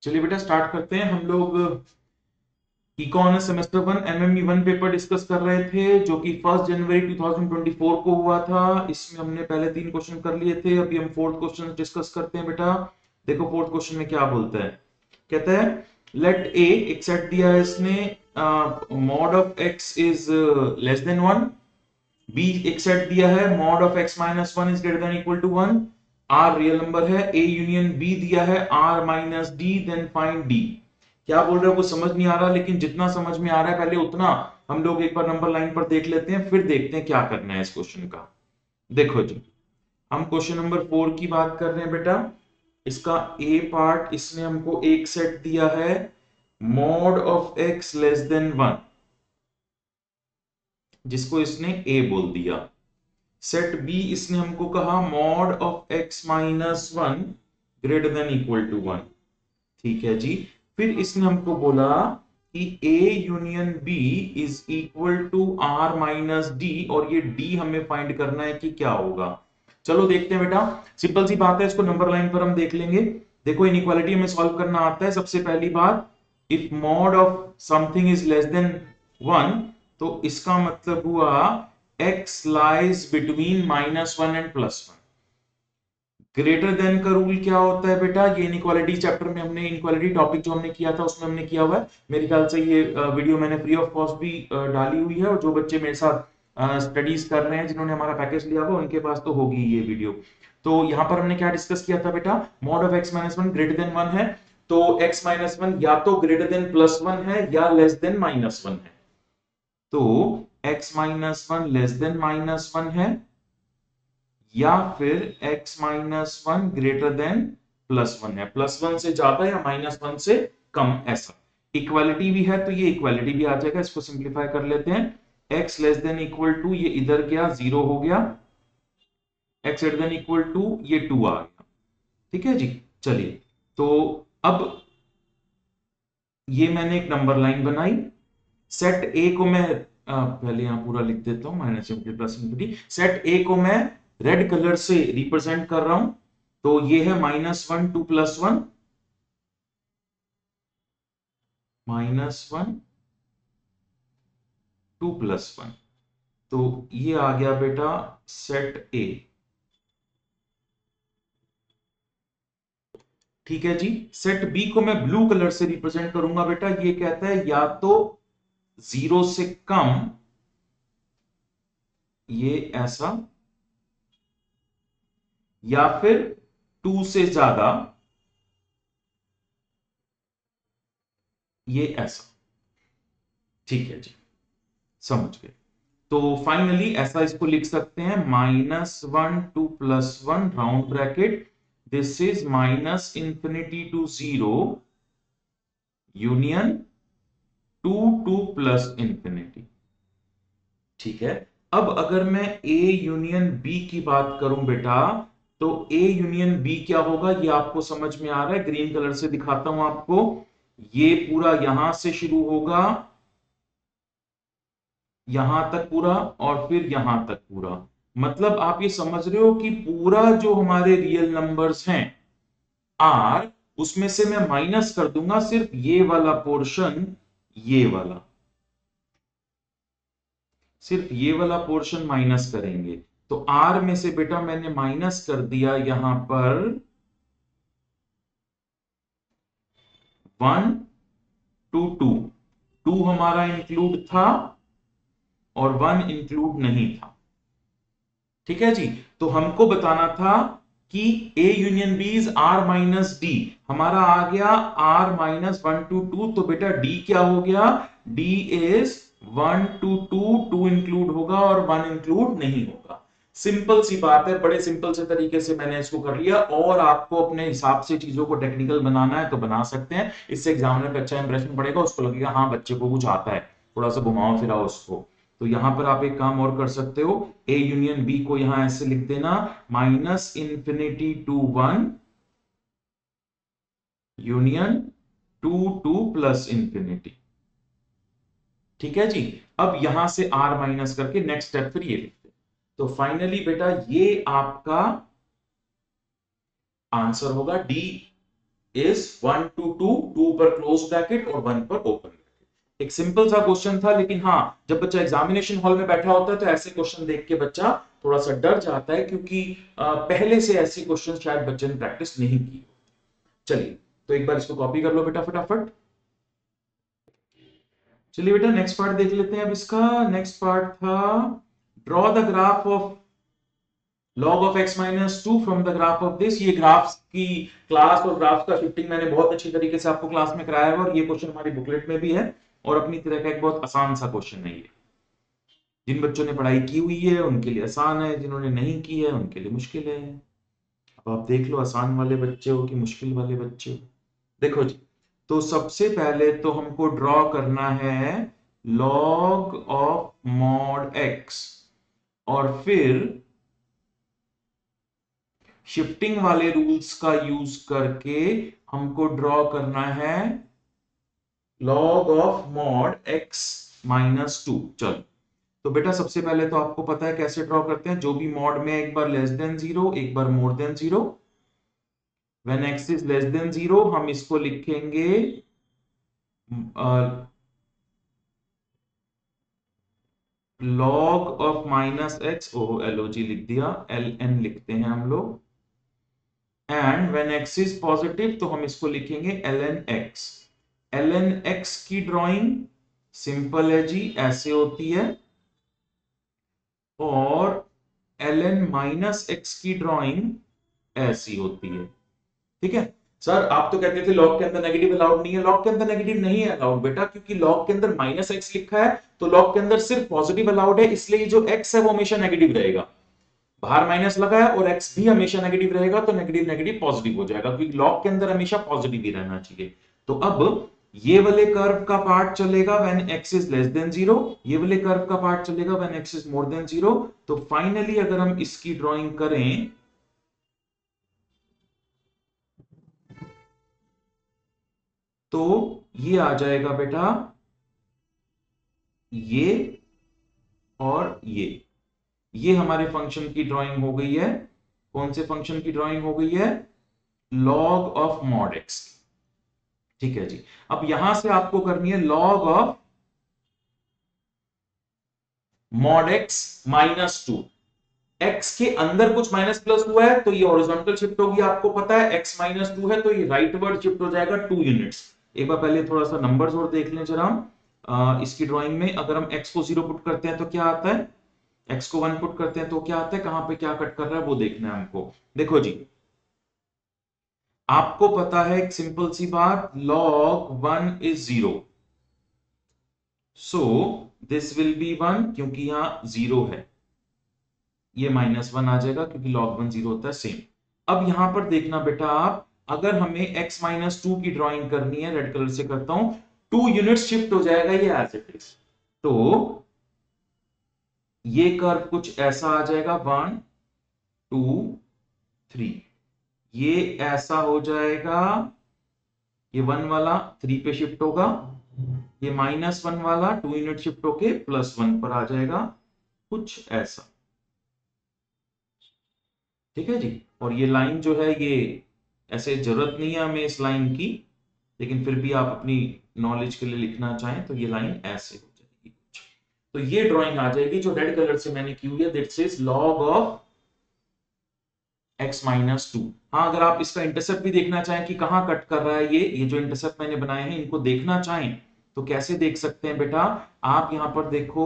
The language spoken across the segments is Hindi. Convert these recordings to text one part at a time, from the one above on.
चलिए बेटा स्टार्ट करते हैं। हम लोग economics semester 1 MME 1 paper discuss कर रहे थे जो कि 1 जनवरी 2024 को हुआ था। इसमें हमने पहले 3 क्वेश्चन कर लिए थे। अभी हम फोर्थ क्वेश्चन डिस्कस करते हैं बेटा। देखो फोर्थ क्वेश्चन में क्या बोलता है। कहता है लेट ए, एक सेट दिया है इसने, mod of x is less than 1। B एक सेट दिया है, mod of x minus 1 is greater than equal to 1। R real number है। ए यूनियन बी दिया है, R minus D, then find D. क्या बोल रहे हो कुछ समझ नहीं आ रहा, लेकिन जितना समझ में आ रहा है पहले उतना हम लोग एक बार नंबर लाइन पर देख लेते हैं, फिर देखते हैं क्या करना है इस क्वेश्चन का। देखो जी, हम क्वेश्चन नंबर 4 की बात कर रहे हैं बेटा। इसका ए पार्ट, इसने हमको एक सेट दिया है, mod of x less than 1, जिसको इसने ए बोल दिया। सेट बी इसने हमको कहा mod of x minus 1 greater than equal to 1। ठीक है जी। फिर इसने हमको बोला कि A union B is equal to R minus D, और ये D हमें फाइंड करना है कि क्या होगा। चलो देखते हैं बेटा, सिंपल सी बात है, इसको नंबर लाइन पर हम देख लेंगे। देखो इनइक्वालिटी हमें सॉल्व करना आता है। सबसे पहली बात, if mod of something is less than 1, तो इसका मतलब हुआ x lies between -1 and +1। Greater then का रूल क्या होता है बेटा, ये इनइक्वालिटी चैप्टर में हमने, इनइक्वालिटी टॉपिक जो हमने किया था उसमें हमने किया हुआ है। मेरे ख्याल से ये वीडियो मैंने फ्री ऑफ कॉस्ट भी डाली हुई है, और जो बच्चे मेरे साथ स्टडीज कर रहे हैं जिन्होंने हमारा पैकेज लिया हुआ उनके पास तो होगी ये वीडियो। तो यहाँ पर हमने क्या डिस्कस किया था बेटा, mod of x minus 1 greater then 1 है, तो एक्स माइनस 1 या तो ग्रेटर देन +1 है या लेस देन -1 है। तो एक्स माइनस 1 लेस देन -1 है, या फिर x माइनस 1 ग्रेटर देन +1 है, +1 से ज्यादा या -1 से कम, ऐसा। इक्वालिटी भी है तो ये इक्वालिटी भी आ जाएगा। इसको सिंप्लीफाई कर लेते हैं, x less than equal to, ये इधर गया 0 हो गया, x greater than equal to, ये 2 आ गया। ठीक है जी। चलिए, तो अब ये मैंने एक नंबर लाइन बनाई। सेट ए को मैं पहले यहां पूरा लिख देता हूं, -∞ सेट ए को मैं रेड कलर से रिप्रेजेंट कर रहा हूं। तो ये है -1 2 +1, -1 2 +1। तो ये आ गया बेटा सेट ए। ठीक है जी। सेट बी को मैं ब्लू कलर से रिप्रेजेंट करूंगा बेटा। ये कहता है या तो 0 से कम, ये ऐसा, या फिर 2 से ज्यादा, ये ऐसा। ठीक है जी, समझ गए। तो फाइनली ऐसा इसको लिख सकते हैं, -1 2 +1 round bracket, this is -∞ to 0 union 2 2 +∞। ठीक है। अब अगर मैं A यूनियन B की बात करूं बेटा, तो A यूनियन B क्या होगा ये आपको समझ में आ रहा है। ग्रीन कलर से दिखाता हूं आपको। ये पूरा यहां से शुरू होगा, यहां तक पूरा, और फिर यहां तक पूरा। मतलब आप ये समझ रहे हो कि पूरा जो हमारे रियल नंबर्स हैं आर, उसमें से मैं माइनस कर दूंगा सिर्फ ये वाला पोर्शन, ये वाला, सिर्फ ये वाला पोर्शन माइनस करेंगे। तो आर में से बेटा मैंने माइनस कर दिया यहां पर 1 टू 2, 2 हमारा इंक्लूड था और 1 इंक्लूड नहीं था। ठीक है जी। तो हमको बताना था कि A union B is R minus D. हमारा आ गया R माइनस 1 टू 2, तो बेटा D क्या हो गया, D इज 1 टू 2, 2 इंक्लूड होगा और 1 इंक्लूड नहीं होगा। सिंपल सी बात है, बड़े सिंपल से तरीके से मैंने इसको कर लिया। और आपको अपने हिसाब से चीजों को टेक्निकल बनाना है तो बना सकते हैं, इससे एग्जामिनर पे अच्छा इंप्रेशन पड़ेगा, उसको लगेगा हाँ बच्चे को कुछ आता है, थोड़ा सा घुमाओ फिराओ उसको। तो यहां पर आप एक काम और कर सकते हो, ए यूनियन बी को यहां ऐसे लिख देना, -∞ टू 1 यूनियन 2 2 +∞। ठीक है जी। अब यहां से आर माइनस करके नेक्स्ट स्टेप फिर ये लिखते हैं। तो फाइनली बेटा ये आपका आंसर होगा, डी इज 1 to 2, 2 पर क्लोज ब्रैकेट और 1 पर ओपन ब्रैकेट। एक सिंपल सा क्वेश्चन था, लेकिन हाँ, जब बच्चा एग्जामिनेशन हॉल में बैठा होता है तो ऐसे क्वेश्चन देख के बच्चा थोड़ा सा डर जाता है, क्योंकि पहले से ऐसे क्वेश्चन शायद बच्चे ने प्रैक्टिस नहीं की। चलिए, तो एक बार इसको कॉपी कर लो बेटा फटाफट। चलिए बेटा, नेक्स्ट पार्ट देख लेते हैं। अब इसका नेक्स्ट पार्ट था draw the graph of log of x minus 2 from the graph of this। ये ग्राफ्स की क्लास और ग्राफ का शिफ्टिंग मैंने बहुत अच्छी तरीके से आपको क्लास में कराया है, और ये क्वेश्चन हमारी बुकलेट में भी है, और अपनी तरह का एक बहुत आसान सा क्वेश्चन है ये। जिन बच्चों ने पढ़ाई की हुई है उनके लिए आसान है, जिन्होंने नहीं की है उनके लिए मुश्किल है। अब आप देख लो, आसान वाले बच्चे हो कि मुश्किल वाले बच्चे हो। देखो जी, तो सबसे पहले तो हमको ड्रॉ करना है log ऑफ मॉड x, और फिर शिफ्टिंग वाले रूल्स का यूज करके हमको ड्रॉ करना है log of mod x minus 2। चलो, तो बेटा सबसे पहले तो आपको पता है कैसे ड्रॉ करते हैं। जो भी मॉड में एक बार लेस देन 0, एक बार more than 0। When x is less than 0 हम इसको लिखेंगे log ऑफ माइनस x, ओ LOG लिख दिया, ln लिखते हैं हम लोग। And when x is positive तो हम इसको लिखेंगे ln x। ln x की ड्राइंग सिंपल है जी, ऐसे होती है, और ln माइनस x की ड्राइंग ऐसी होती है। ठीक है सर, आप तो कहते थे लॉग के अंदर नेगेटिव अलाउड नहीं है। लॉग के अंदर नेगेटिव नहीं है अलाउड बेटा, क्योंकि लॉग के अंदर माइनस एक्स लिखा है, तो लॉग के अंदर सिर्फ पॉजिटिव अलाउड है, इसलिए जो x है वो हमेशा नेगेटिव रहेगा। बाहर माइनस लगा है और x भी हमेशा नेगेटिव रहेगा, तो नेगेटिव नेगेटिव पॉजिटिव हो जाएगा, क्योंकि लॉग के अंदर हमेशा पॉजिटिव ही रहना चाहिए। तो अब ये वाले कर्व का पार्ट चलेगा when x is less than 0, ये वाले कर्व का पार्ट चलेगा when x is more than 0। तो फाइनली अगर हम इसकी ड्राइंग करें तो ये आ जाएगा बेटा, ये और ये हमारे फंक्शन की ड्राइंग हो गई है। कौन से फंक्शन की ड्राइंग हो गई है? log of mod x। ठीक है जी, अब यहां से आपको करनी है log of mod x minus 2। x के अंदर कुछ माइनस प्लस हुआ है तो ये हॉरिजॉन्टल शिफ्ट होगी, आपको पता है x माइनस 2 है तो ये राइट वर्ड शिफ्ट हो जाएगा 2 यूनिट्स। एक बार पहले थोड़ा सा नंबर्स और देख लें जरा हम। इसकी ड्राइंग में अगर हम x को 0 पुट करते हैं तो क्या आता है, x को 1 पुट करते हैं तो क्या आता है, कहां पे क्या कट कर रहा है वो देखना है हमको। देखो जी, आपको पता है एक सिंपल सी बात, log 1 is 0, so this will be 1, क्योंकि यहां 0 है, ये -1 आ जाएगा क्योंकि log 1 0 होता है सेम। अब यहां पर देखना बेटा आप, अगर हमें x माइनस 2 की ड्राइंग करनी है, रेड कलर से करता हूं, 2 यूनिट शिफ्ट हो जाएगा ये एज इट इज। तो ये कर्व कुछ ऐसा आ जाएगा 1 2 3, ये ऐसा हो जाएगा, ये 1 वाला 3 पे शिफ्ट होगा, ये -1 वाला 2 यूनिट शिफ्ट होके +1 पर आ जाएगा, कुछ ऐसा। ठीक है जी, और ये लाइन जो है ये ऐसे जरूरत नहीं है हमें इस लाइन की, लेकिन फिर भी आप अपनी नॉलेज के लिए लिखना चाहें तो ये लाइन ऐसे हो जाएगी कुछ। तो ये ड्राइंग आ जाएगी जो रेड कलर से मैंने की हुई है, that is log of x minus 2। हाँ, अगर आप इसका इंटरसेप्ट भी देखना चाहें कि कहां कट कर रहा है, ये जो इंटरसेप्ट मैंने बनाए हैं इनको देखना चाहें तो कैसे देख सकते हैं बेटा, आप यहां पर देखो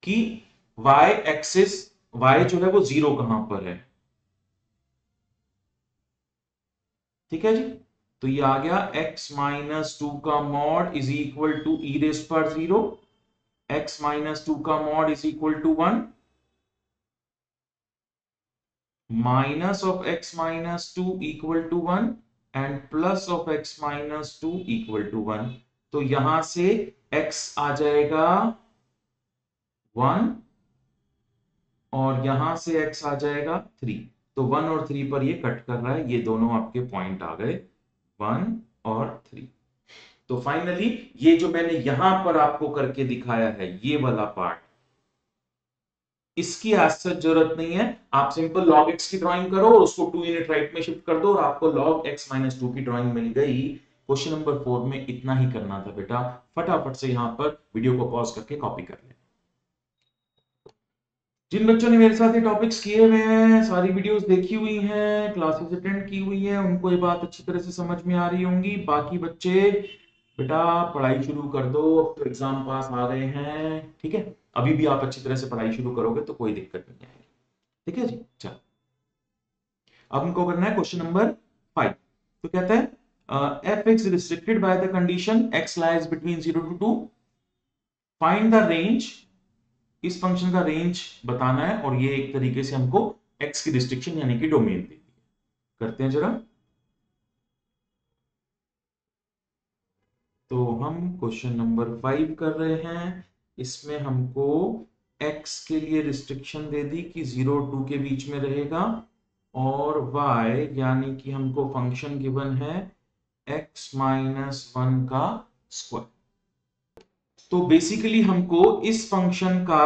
कि y एक्सिस, y जो है वो 0 कहां पर है। ठीक है जी, तो ये आ गया x माइनस 2 का mod is equal to e race पर 0, x माइनस 2 का mod is equal to 1, minus of x minus 2 equal to 1 and plus of x minus 2 equal to 1। तो यहां से x आ जाएगा 1 और यहां से x आ जाएगा 3। तो 1 और 3 पर ये कट कर रहा है, ये दोनों आपके पॉइंट आ गए 1 और 3। तो फाइनली ये जो मैंने यहां पर आपको करके दिखाया है ये वाला पार्ट, इसकी एज सच जरूरत नहीं है, आप सिंपल log x की ड्राइंग करो और उसको 2 यूनिट राइट में शिफ्ट कर दो और आपको log x माइनस 2 की ड्राइंग मिल गई। क्वेश्चन नंबर 4 में इतना ही करना था बेटा, फटाफट से यहां पर वीडियो को पॉज करके कॉपी कर ले। जिन बच्चों ने मेरे साथ ये टॉपिक्स किए हुए हैं, सारी वीडियोस देखी हुई हैं, क्लासेस अटेंड की हुई हैं, उनको ये बात अच्छी तरह से समझ में आ रही होंगी। बाकी बच्चे बेटा पढ़ाई शुरू कर दो, अब तो एग्जाम पास आ गए हैं, ठीक है। अभी भी आप अच्छी तरह से पढ़ाई शुरू करोगे तो कोई दिक्कत नहीं आएगी, ठीक है जी। चलो अब हमको करना है क्वेश्चन नंबर 5। तो कहता है F x restricted by the condition x lies between 0 to 2, find the range. इस फंक्शन का रेंज बताना है और ये एक तरीके से हमको एक्स की रिस्ट्रिक्शन यानी कि डोमेन दी है। करते हैं जरा। तो हम क्वेश्चन नंबर 5 कर रहे हैं। इसमें हमको x के लिए रिस्ट्रिक्शन दे दी कि 0 2 के बीच में रहेगा, और y यानी कि हमको फंक्शन गिवन है x माइनस 1 का स्क्वायर। तो बेसिकली हमको इस फंक्शन का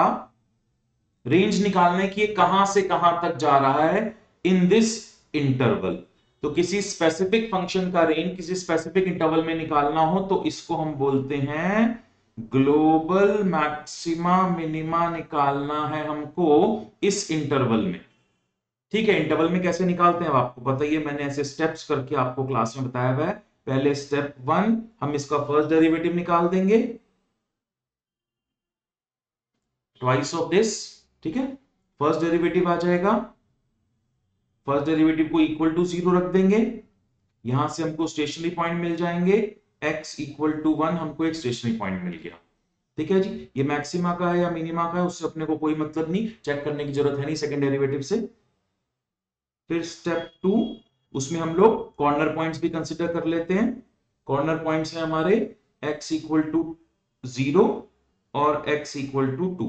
रेंज निकालना है कि ये कहां से कहां तक जा रहा है इन दिस इंटरवल। तो किसी स्पेसिफिक फंक्शन का रेंज किसी स्पेसिफिक इंटरवल में निकालना हो तो इसको हम बोलते हैं ग्लोबल मैक्सिमा मिनिमा निकालना है हमको इस इंटरवल में, ठीक है। इंटरवल में कैसे निकालते हैं आपको पता ही है, मैंने ऐसे स्टेप्स करके आपको क्लास में बताया हुआ है। पहले स्टेप 1 हम इसका फर्स्ट डेरिवेटिव निकाल देंगे, ट्वाइस ऑफ दिस, ठीक है। फर्स्ट डेरिवेटिव आ जाएगा, फर्स्ट डेरिवेटिव को इक्वल टू 0 रख देंगे, यहां से हमको स्टेशनरी पॉइंट मिल जाएंगे, x इक्वल टू 1 हमको एक स्टेशनरी पॉइंट मिल गया, ठीक है जी। ये मैक्सिमा का है या मिनिमा का है उससे अपने को कोई मतलब नहीं, चेक करने की जरूरत है नहीं सेकंड डेरिवेटिव से। फिर स्टेप 2, उसमें हम लोग कॉर्नर पॉइंट्स भी कंसिडर कर लेते हैं। कॉर्नर पॉइंट्स हैं हमारे x इक्वल टू 0 और x इक्वल टू 2,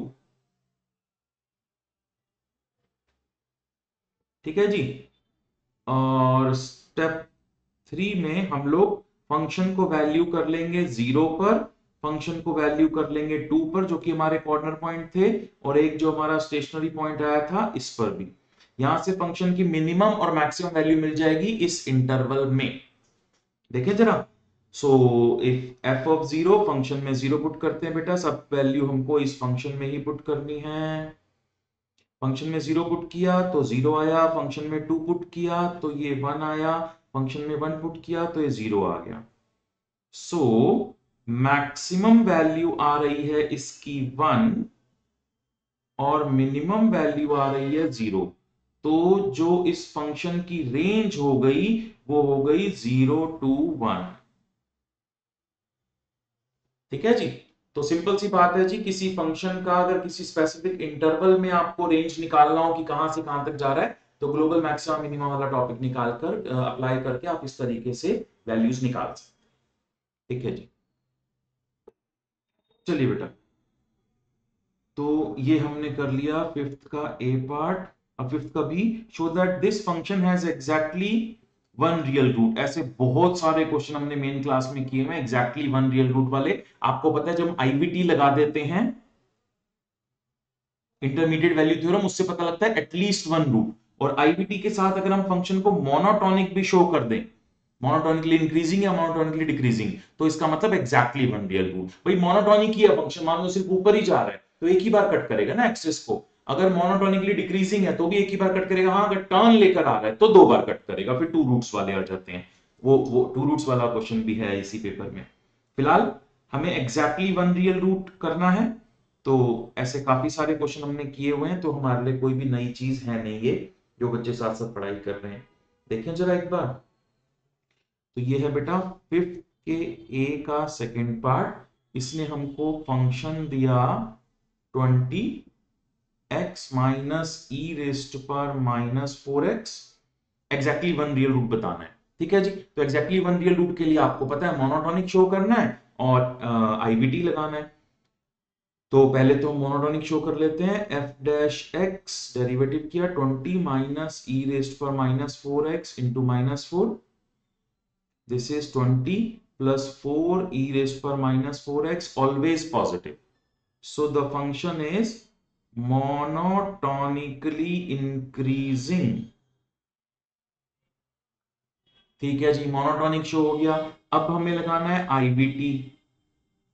ठीक है जी। और स्टेप 3 में हम लोग फंक्शन को वैल्यू कर लेंगे 0 पर, फंक्शन को वैल्यू कर लेंगे 2 पर जो कि हमारे कॉर्नर पॉइंट थे, और एक जो हमारा स्टेशनरी पॉइंट आया था इस पर भी। यहां से फंक्शन की मिनिमम और मैक्सिमम वैल्यू मिल जाएगी इस इंटरवल में, देखें जरा। So if F of 0, function में 0 पुट करते हैं बेटा, सब वैल्यू हमको इस फंक्शन में ही पुट करनी है। फंक्शन में 0 पुट किया तो 0 आया, फंक्शन में 2 पुट किया तो ये 1 आया, फंक्शन में 1 पुट किया तो ये 0 आ गया। सो मैक्सिमम वैल्यू आ रही है इसकी 1 और मिनिमम वैल्यू आ रही है 0। तो जो इस फंक्शन की रेंज हो गई वो हो गई 0 to 1, ठीक है जी। तो सिंपल सी बात है जी, किसी फंक्शन का अगर किसी स्पेसिफिक इंटरवल में आपको रेंज निकालना हो कि कहां से कहां तक जा रहा है, तो ग्लोबल मैक्सिमा मिनिमा वाला टॉपिक निकालकर अप्लाई करके आप इस तरीके से वैल्यूज निकाल सकते हैं, ठीक है जी। चलिए बेटा, तो ये हमने कर लिया फिफ्थ का ए पार्ट। अब फिफ्थ का B, show that this function has exactly one real root. ऐसे बहुत सारे क्वेश्चन हमने मेन क्लास में किए हैं एग्जैक्टली वन रियल रूट वाले। आपको पता है जब हम आईवीटी लगा देते हैं, इंटरमीडिएट वैल्यू थ्योरम, उससे पता लगता है एटलीस्ट वन रूट। और आईवीटी के साथ अगर हम फंक्शन को मोनोटोनिक भी शो कर दें, मोनोटोनिकली इंक्रीजिंग या मोनोटोनिकली डिक्रीजिंग, तो इसका मतलब एग्जैक्टली वन रियल रूट। भाई मोनोटोनिक ही है फंक्शन, मान लो सिर्फ ऊपर ही जा रहा है तो एक ही बार कट करेगा ना एक्सिस को। अगर मोनोटोनिकली डिक्रीजिंग है तो भी एक ही बार कट करेगा। हाँ, अगर टर्न लेकर आ रहा है तो दो बार कट करेगा, फिर टू रूट्स वाले आ जाते हैं। वो टू रूट्स वाला क्वेश्चन भी है इसी पेपर में। फिलहाल हमें एग्जैक्टली वन रियल रूट करना है। तो ऐसे काफी सारे क्वेश्चन हमने किए हुए हैं, तो हमारे लिए कोई भी नई चीज है नहीं ये, जो बच्चे साथ साथ पढ़ाई कर रहे हैं। देखें जरा एक बार। तो ये है बेटा फिफ्थ के ए का सेकंड पार्ट। इसने हमको फंक्शन दिया 20 एक्स माइनस ई रेस्ट पर minus 4x, exactly one real root बताना है, ठीक है जी। तो एग्जैक्टली वन रियल रूट के लिए आपको पता है मोनोटोनिक शो करना है और आईवीटी लगाना है। तो पहले तो मोनोटोनिक शो कर लेते हैं। एफ डैश एक्स डेरिवेटिव किया 20 माइनस ई रेस्ट पर minus 4x into minus 4, this is 20 plus 4 e raised per minus 4x, always positive. So the function is monotonically increasing. ठीक है जी, मोनोटोनिक शो हो गया। अब हमें लगाना है आईबीटी।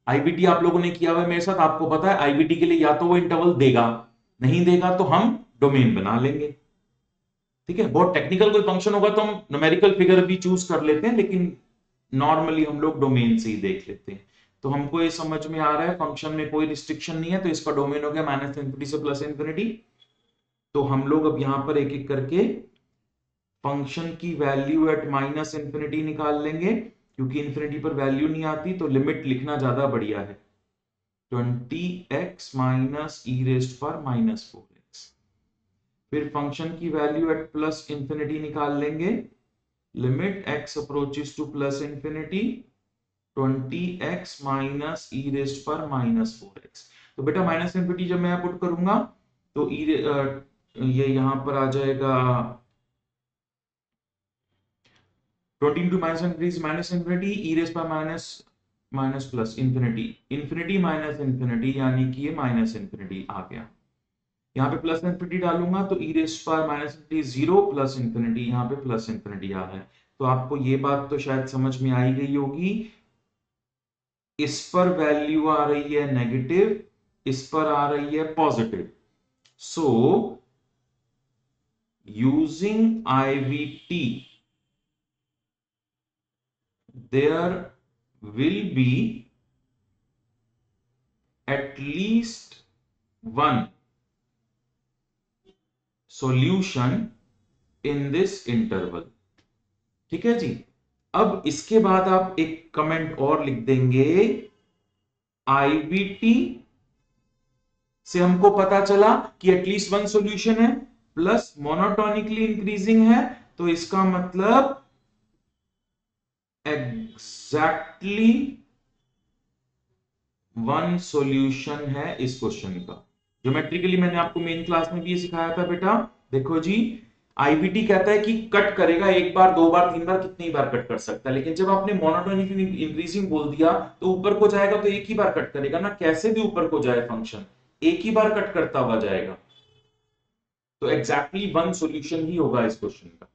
आईबीटी आप लोगों ने किया हुआ है मेरे साथ, आपको पता है आईबीटी के लिए या तो वो इंटरवल देगा, नहीं देगा तो हम डोमेन बना लेंगे। ठीक है, बहुत टेक्निकल कोई फंक्शन होगा तो हम न्यूमेरिकल फिगर भी चूज कर लेते हैं, लेकिन नॉर्मली हम लोग डोमेन से ही देख लेते हैं। तो हमको ये समझ में आ रहा है फंक्शन में कोई रिस्ट्रिक्शन नहीं है, तो इसका डोमेन हो गया माइनस इंफिनिटी से प्लस इंफिनिटी। तो हम लोग अब यहां पर एक एक करके फंक्शन की वैल्यू एट माइनस इंफिनिटी निकाल लेंगे, क्योंकि इंफिनिटी पर वैल्यू नहीं आती तो लिमिट लिखना ज्यादा बढ़िया है। 20x माइनस ई रेस्ट पर माइनस 4x। फिर फंक्शन की वैल्यू एट प्लस इंफिनिटी निकाल लेंगे, limit x approaches to plus infinity 20x minus e raised पर माइनस 4x। तो बेटा माइनस इंफिनिटी जब मैं पुट करूंगा तो ये यहां पर आ जाएगा 20 into minus infinity minus infinity e race पर minus minus plus infinity, infinity minus infinity, यानी कि ये माइनस इंफिनिटी आ गया। यहाँ पे प्लस इंफिनिटी डालूंगा तो ई रेस पर minus infinity zero plus infinity, यहाँ पे प्लस इंफिनिटी आ रहा है। तो आपको ये बात तो शायद समझ में आई गई होगी। इस पर वैल्यू आ रही है नेगेटिव, इस पर आ रही है positive. So using IVT there will be at least one solution in this interval। ठीक है जी। अब इसके बाद आप एक कमेंट और लिख देंगे, आईबीटी से हमको पता चला कि एटलीस्ट वन सॉल्यूशन है, प्लस मोनोटोनिकली इंक्रीजिंग है, तो इसका मतलब एग्जैक्टली वन सॉल्यूशन है इस क्वेश्चन का। ज्योमेट्रिकली मैंने आपको मेन क्लास में भी ये सिखाया था बेटा। देखो जी, आईबीटी कहता है कि कट करेगा एक बार, दो बार, तीन बार, कितनी बार कट कर सकता है, लेकिन जब आपने मोनोटोनिकली इंक्रीजिंग बोल दिया तो ऊपर को जाएगा तो एक ही बार कट करेगा ना, कैसे भी ऊपर को जाए फंक्शन एक ही बार कट करता हुआ जाएगा। तो एग्जैक्टली वन सॉल्यूशन ही होगा इस क्वेश्चन का।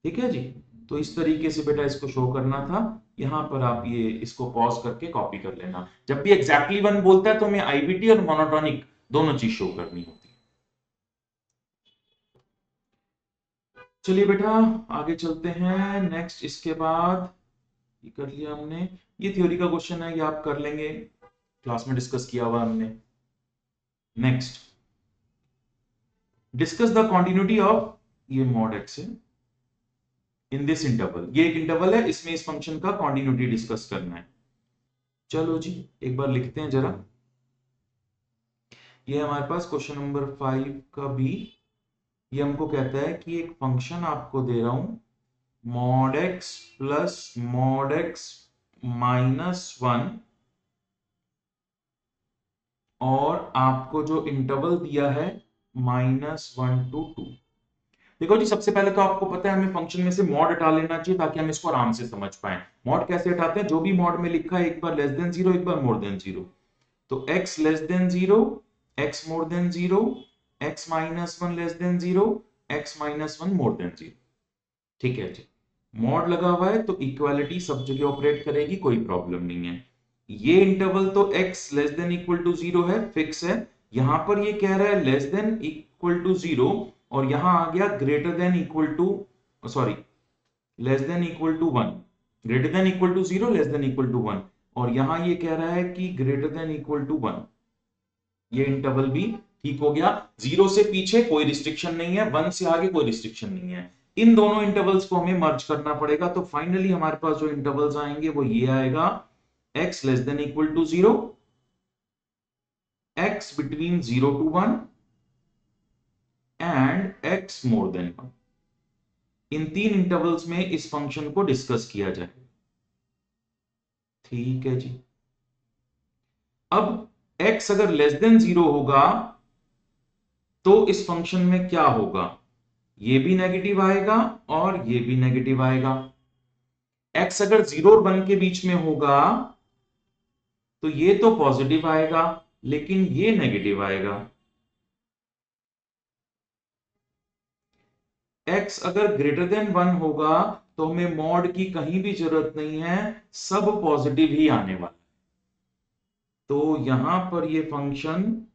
ठीक है जी। तो इस तरीके से बेटा इसको शो करना था। यहां पर आप ये इसको पॉज करके कॉपी कर लेना। जब भी एग्जैक्टली वन बोलता है तो हमें आईबीटी और मोनोटोनिक दोनों चीज शो करनी होती है। चलिए बेटा आगे चलते हैं। नेक्स्ट इसके बाद ये कर लिया हमने, ये थ्योरी का क्वेश्चन है, ये आप कर लेंगे, क्लास में डिस्कस किया हुआ हमने। Next, discuss the continuity of, ये मॉड एक्स है, इन दिस इंटरवल। ये एक इंटरवल है, इसमें इस फंक्शन का कॉन्टिन्यूटी डिस्कस करना है। चलो जी एक बार लिखते हैं जरा। ये हमारे पास क्वेश्चन नंबर 5 का भी, ये हमको कहता है कि एक फंक्शन आपको दे रहा हूं, mod x plus mod x minus 1, और आपको जो इंटरवल दिया है -1 to 2। देखो जी, सबसे पहले तो आपको पता है हमें फंक्शन में से मॉड हटा लेना चाहिए ताकि हम इसको आराम से समझ पाए। मॉड कैसे हटाते हैं, जो भी मॉड में लिखा है एक बार लेस देन जीरो, एक बार मोर देन जीरो। तो x less than zero, x more than zero, x minus 1 less than zero, x minus 1 more than zero. ठीक है जी। मॉड लगा हुआ है तो इक्वालिटी सब जगह ऑपरेट करेगी, कोई प्रॉब्लम नहीं है। ये इंटरवल तो x less than equal to zero है, फिक्स है। यहां पर ये कह रहा है less than equal to zero, और यहां आ गया greater than equal to, sorry less than equal to 1, greater than equal to zero, less than equal to 1, और यहां ये कह रहा है कि ग्रेटर देन इक्वल टू 1। ये इंटरवल भी ठीक हो गया। जीरो से पीछे कोई रिस्ट्रिक्शन नहीं है, 1 से आगे कोई रिस्ट्रिक्शन नहीं है। इन दोनों इंटरवल्स को हमें मर्ज करना पड़ेगा, तो फाइनली हमारे पास जो इंटरवल्स आएंगे वो ये आएगा, x less than equal to zero, x between 0 to 1 and x more than 1। इन तीन इंटरवल्स में इस फंक्शन को डिस्कस किया जाए। ठीक है जी। अब x अगर लेस देन जीरो होगा तो इस फंक्शन में क्या होगा, ये भी नेगेटिव आएगा और ये भी नेगेटिव आएगा। x अगर 0 और 1 के बीच में होगा तो ये तो पॉजिटिव आएगा लेकिन ये नेगेटिव आएगा। x अगर ग्रेटर देन 1 होगा तो हमें मॉड की कहीं भी जरूरत नहीं है, सब पॉजिटिव ही आने वाला। तो यहां पर ये फंक्शन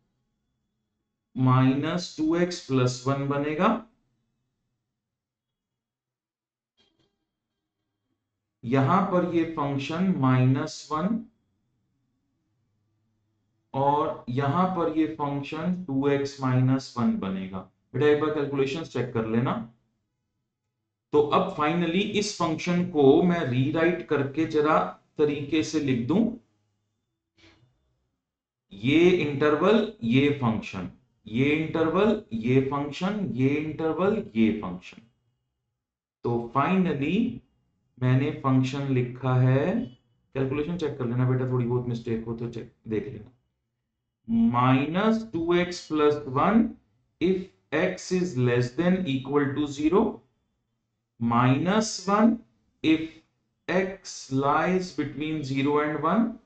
-2x+1 बनेगा, यहां पर ये फंक्शन -1 और यहां पर ये फंक्शन 2x-1 बनेगा। बेटा एक बार कैलकुलेशंस चेक कर लेना। तो अब फाइनली इस फंक्शन को मैं रीराइट करके जरा तरीके से लिख दूं, ये इंटरवल ये फंक्शन, ये इंटरवल ये फंक्शन, ये इंटरवल ये फंक्शन। तो फाइनली मैंने फंक्शन लिखा है, कैलकुलेशन चेक कर लेना बेटा, थोड़ी बहुत मिस्टेक हो तो चेक देख लेना। -2x+1 if x is less than equal to 0, -1 if x lies between 0 and 1,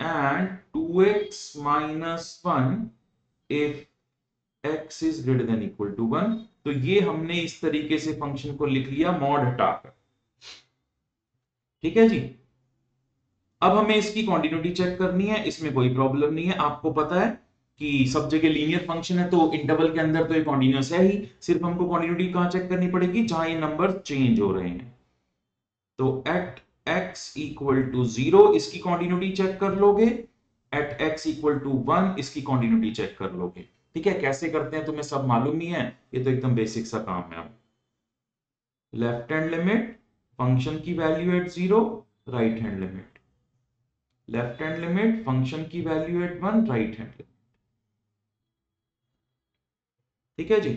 and 2x-1 if x is greater than equal to 1। तो ये हमने इस तरीके से फंक्शन को लिख लिया मॉड हटाकर। ठीक है जी। अब हमें इसकी कॉन्टिन्यूटी चेक करनी है, इसमें कोई प्रॉब्लम नहीं है। आपको पता है कि सब जगह लीनियर फंक्शन है तो इंटरवल के अंदर तो ये कॉन्टिन्यूअस है ही, सिर्फ हमको कॉन्टिन्यूटी कहां चेक करनी पड़ेगी, जहां ये नंबर चेंज हो रहे हैं। तो एट x इक्वल टू 0 इसकी कॉन्टिन्यूटी चेक कर लोगे, एट x इक्वल टू 1 इसकी कॉन्टिन्यूटी चेक कर लोगे। ठीक है, कैसे करते हैं तुम्हें सब मालूम ही है, ये तो एकदम बेसिक सा काम है। लेफ्ट हैंड लिमिट फंक्शन की value at 0, right hand limit left hand limit function की value at 1, right hand limit. ठीक है जी,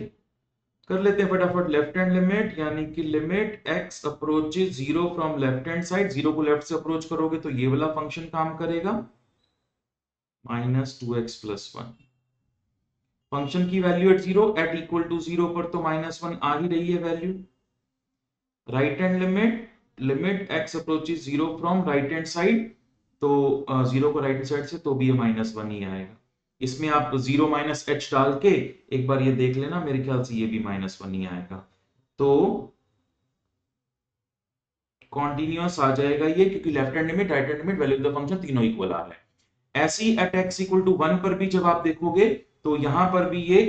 कर लेते हैं फटाफट। लेफ्ट हैंड लिमिट यानी कि limit x approaches 0 from left hand side, 0 को लेफ्ट से अप्रोच करोगे तो ये वाला फंक्शन काम करेगा, -2x+1। फंक्शन की value at 0, at equal to 0 पर तो -1 आ ही रही है value. Right hand limit, limit x approaches 0 from right hand side, तो 0 को राइट हैंड साइड से तो भी ये -1 ही आएगा। इसमें आप 0 -h डाल के एक बार ये देख लेना, मेरे ख्याल से ये भी -1 ही आएगा। तो कॉन्टिन्यूअस आ जाएगा ये, क्योंकि left hand limit right hand limit value of the function तीनों इक्वल आ रहे हैं। ऐसे ही एट x इक्वल टू 1 पर भी जब आप देखोगे तो यहां पर भी ये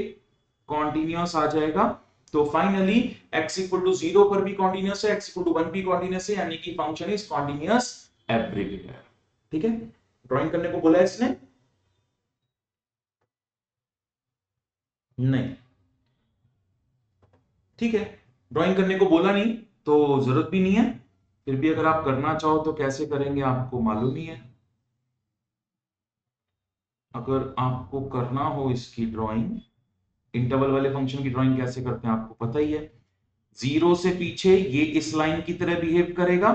कॉन्टिन्यूअस आ जाएगा। तो फाइनली x इक्वल टू 0 पर भी कॉन्टिन्यूअस है, x इक्वल टू 1 भी कॉन्टिन्यूअस है, यानी कि फंक्शन इज कॉन्टिन्यूअस एवरीवेयर। ठीक है, ड्राइंग करने को बोला है इसने, नहीं ठीक है, ड्राइंग करने को बोला नहीं तो जरूरत भी नहीं है। फिर भी अगर आप करना चाहो तो कैसे करेंगे आपको मालूम ही है। अगर आपको करना हो इसकी ड्राइंग, इंटरवल वाले फंक्शन की ड्राइंग कैसे करते हैं आपको पता ही है। 0 से पीछे ये इस लाइन की तरह बिहेव करेगा।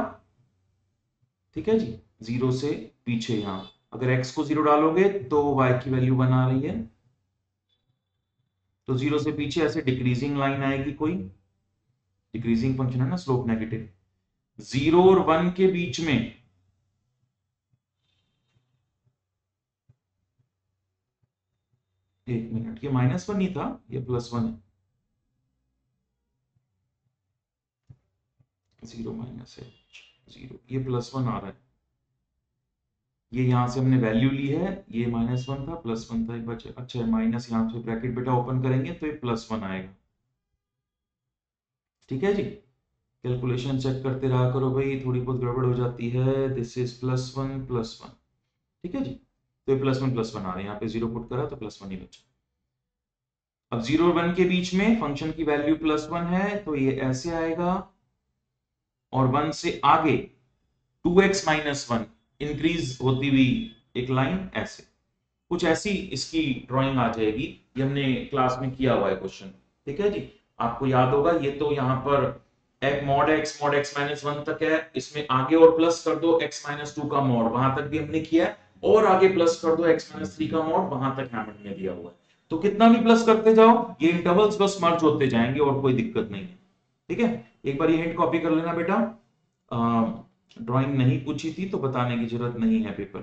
ठीक है जी, 0 से पीछे यहां अगर x को 0 डालोगे तो y की वैल्यू 1 आ रही है, तो 0 से पीछे ऐसे डिक्रीजिंग लाइन आएगी, कोई डिक्रीजिंग फंक्शन है ना, स्लोप नेगेटिव। 0 और 1 के बीच में एक मिनट, ये -1 ही था, ये +1 है। 0 -h 0, ये +1 आ रहा है। ये यहां से हमने वैल्यू ली है, ये -1 था, +1 था, एक बचे। अच्छा माइनस यहां से ब्रैकेट बेटा ओपन करेंगे तो ये +1 आएगा। ठीक है जी, कैलकुलेशन चेक करते रहा करो भाई, थोड़ी बहुत गड़बड़ हो जाती है। This is +1+1। ठीक है जी, तो ये +1+1 आ रहा है, यहाँ पे 0 पुट करा तो +1 ही बचा। अब 0 और 1 के बीच में फंक्शन की वैल्यू +1 है तो ये ऐसे आएगा, और 1 से आगे 2x-1 इंक्रीज होती हुई एक लाइन ऐसे, कुछ ऐसी इसकी ड्राइंग आ जाएगी। ये हमने क्लास में किया हुआ है क्वेश्चन। ठीक है जी, आपको याद होगा, ये तो यहां पर एक mod x -1 तक है, इसमें आगे और प्लस कर दो x-2 का मॉड, वहां तक भी हमने किया है, और आगे प्लस कर दो x-3 का मॉड, वहां तक हैमर ने दिया हुआ है। तो कितना भी प्लस करते जाओ, ये इंटरवल्स बस मर्ज होते जाएंगे और कोई दिक्कत नहीं है। ठीक है, एक बार ये हिंट कॉपी कर लेना बेटा। ड्राइंग नहीं पूछी थी तो बताने की जरूरत नहीं है पेपर।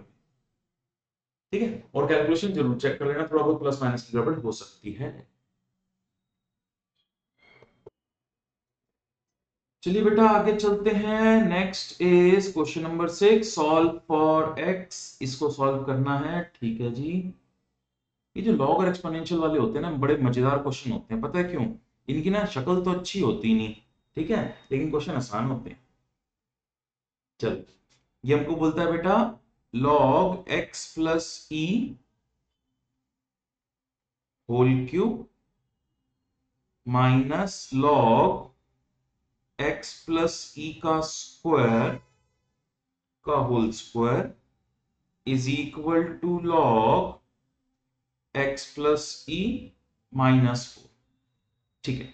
ठीक है, और कैलकुलेशन जरूर चेक कर लेना, थोड़ा बहुत प्लस माइनस की गड़बड़ हो सकती है। चलिए बेटा आगे चलते हैं। Next is question number 6, solve for x. इसको सॉल्व करना है, ठीक है जी। ये जो लॉग और एक्सपोनेंशियल वाले होते हैं ना, बड़े मजेदार क्वेश्चन होते हैं। पता है क्यों? इनकी ना शक्ल तो अच्छी होती नहीं, ठीक है, लेकिन क्वेश्चन आसान होते हैं। चल, ये हमको बोलता है बेटा log x plus e whole cube minus log x plus e का स्क्वायर का whole square is equal to log x plus e minus 4। ठीक है,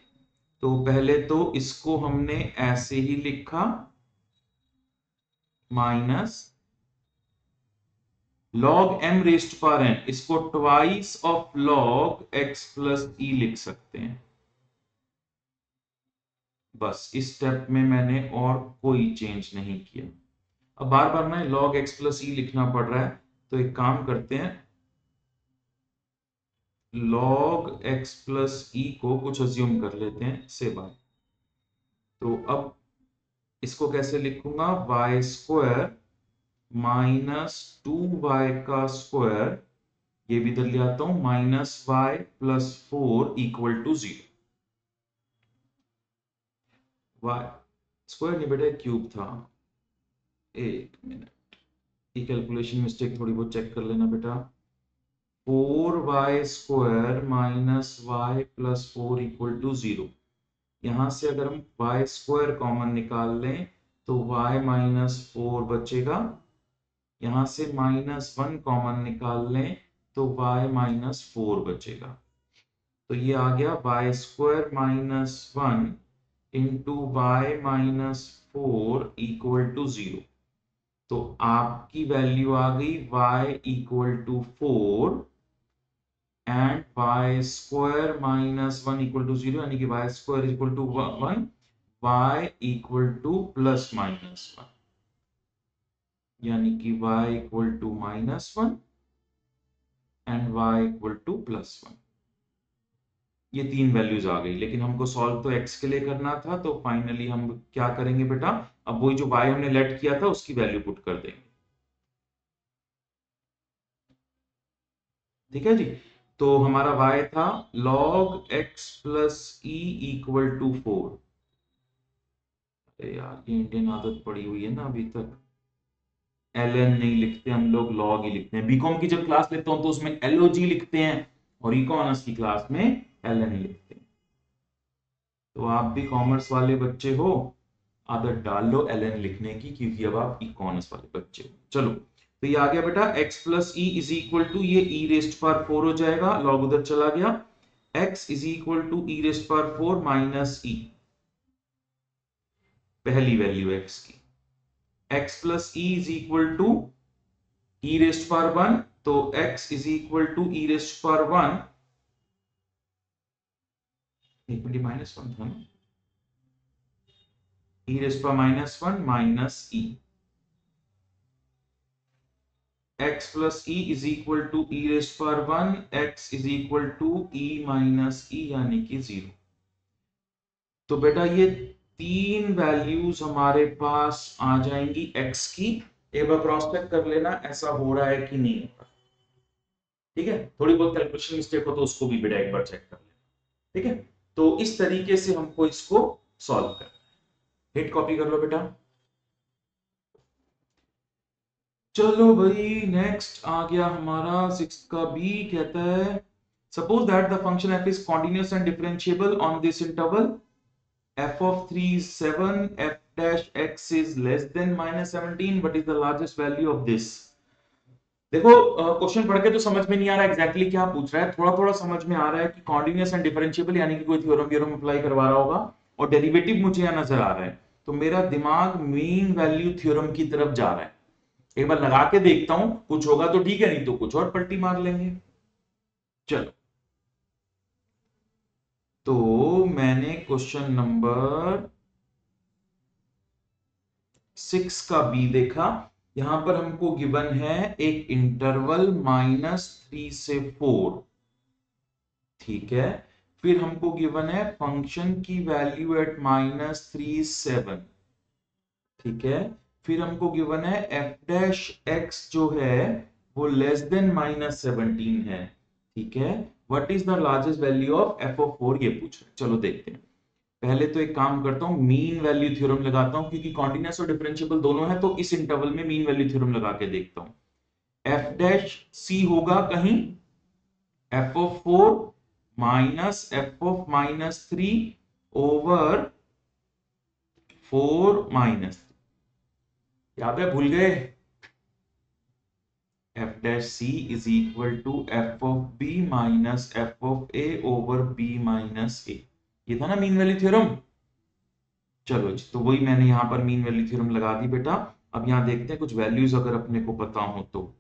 तो पहले तो इसको हमने ऐसे ही लिखा, minus log m raised power n, इसको twice of log x plus e लिख सकते हैं। बस इस स्टेप में मैंने और कोई चेंज नहीं किया। अब बार बार ना लॉग एक्स प्लस ई लिखना पड़ रहा है, तो एक काम करते हैं, लॉग एक्स प्लस ई को कुछ अज्यूम कर लेते हैं से बार। तो अब इसको कैसे लिखूंगा, वाई स्क्वायर माइनस 2y का स्क्वायर, ये भी इधर ले आता हूं, minus y plus 4 equal to 0। Y square नहीं बेटा, क्यूब था। एक मिनट, ये कैलकुलेशन मिस्टेक थोड़ी बहुत चेक कर लेना बेटा। 4y square minus y plus 4 equal to 0। यहां से अगर हम वाई स्क्वायर कॉमन निकाल लें तो y माइनस 4 बचेगा। यहां से माइनस 1 कॉमन निकाल लें तो y माइनस 4 बचेगा। तो ये आ गया y square minus 1 into y minus 4 equal to 0। तो आपकी वैल्यू आ गई y equal to 4 and y square minus 1 equal to 0, यानी कि y square equal to 1, y equal to plus minus 1, यानी कि y equal to minus 1 and y equal to plus 1। ये तीन वैल्यूज आ गई, लेकिन हमको सॉल्व तो x के लिए करना था, तो फाइनली हम क्या करेंगे बेटा, अब वही जो y हमने लेट किया था उसकी वैल्यू पुट कर देंगे। ठीक है जी, तो हमारा y था log x plus e equal to 4। अरे यार, ये इंडियन आदत पड़ी हुई है ना अभी तक, ln नहीं लिखते हम लोग, log ही लिखते हैं। बीकॉम की जब क्लास लेता हूं तो उसमें log लिखते हैं, और इकोनॉमिक्स की क्लास में ln ही लिखते हैं। तो आप भी कॉमर्स वाले बच्चे हो, आदत डाल लो ln लिखने की, क्योंकि अब आप इकोनॉमिक्स वाले बच्चे हो। चलो, तो ये आ गया बेटा x plus e is equal to, ये e रेस्ट पावर 4 हो जाएगा, लॉग उधर चला गया, x is equal to e raised power 4 minus e, पहली वैल्यू x की। x plus e is equal to e raised power 1, तो x is equal to e raised power 1, एक मिनट, माइनस 1 था ना, e raised power minus 1 minus e, x plus e is equal to e raised power 1, x is equal to e minus e, यानी कि 0। तो बेटा ये तीन वैल्यूज हमारे पास आ जाएंगी x की। एक बार क्रॉस चेक कर लेना ऐसा हो रहा है कि नहीं हो रहा। ठीक है, थोड़ी बहुत कैलकुलेशन मिस्टेक हो तो उसको भी बेटा एक बार चेक कर लेना। ठीक है, तो इस तरीके से हमको इसको सॉल्व करना है। हिट कॉपी कर लो बेटा। चलो भाई, नेक्स्ट आ गया हमारा 6 का बी, कहता है suppose that the function f is continuous and differentiable on this interval f of 3 is 7, f dash x is less than minus 17, but is the largest value of this। देखो, क्वेश्चन पढ़ के तो समझ में नहीं आ रहा exactly क्या पूछ रहा है, थोड़ा थोड़ा समझ में आ रहा है कि कॉन्टिन्यूअस एंड डिफरेंशिएबल, यानी कि कोई थ्योरम अप्लाई करवा रहा होगा, और डेरिवेटिव मुझे यहां नजर आ रहा है, तो मेरा दिमाग मीन वैल्यू थ्योरम की तरफ जा रहा है। एक बार लगा के देखता हूं, कुछ होगा तो ठीक है, नहीं तो कुछ और पलटी मार लेंगे। चलो, तो मैंने क्वेश्चन नंबर 6 का बी देखा। यहां पर हमको गिवन है एक इंटरवल -3 से 4, ठीक है, फिर हमको गिवन है फंक्शन की वैल्यू एट -3 7, ठीक है। फिर हमको गिवन है एफ डैश एक्स जो है वो लेस देन -17 है, ठीक है। What is the largest value of F of 4, ये पूछ रहे हैं। चलो देखते हैं। पहले तो एक काम करता हूं, मीन वैल्यू थ्योरम लगाता हूं, क्योंकि कॉन्टिन्यूअस और डिफरेंशिएबल दोनों है, तो इस इंटरवल में मीन वैल्यू थ्योरम लगा के देखता हूं। एफ डैश सी होगा कहीं f of 4 minus f of -3 over 4 minus, याद है, भूल गए? F dash c is equal to f of b minus f of a over b minus a, ये था ना मीन वैल्यू थ्योरम। चलो जी, तो वही मैंने यहां पर मीन वैल्यू थ्योरम लगा दी बेटा। अब यहां देखते हैं कुछ वैल्यूज अगर अपने को पता हो तो।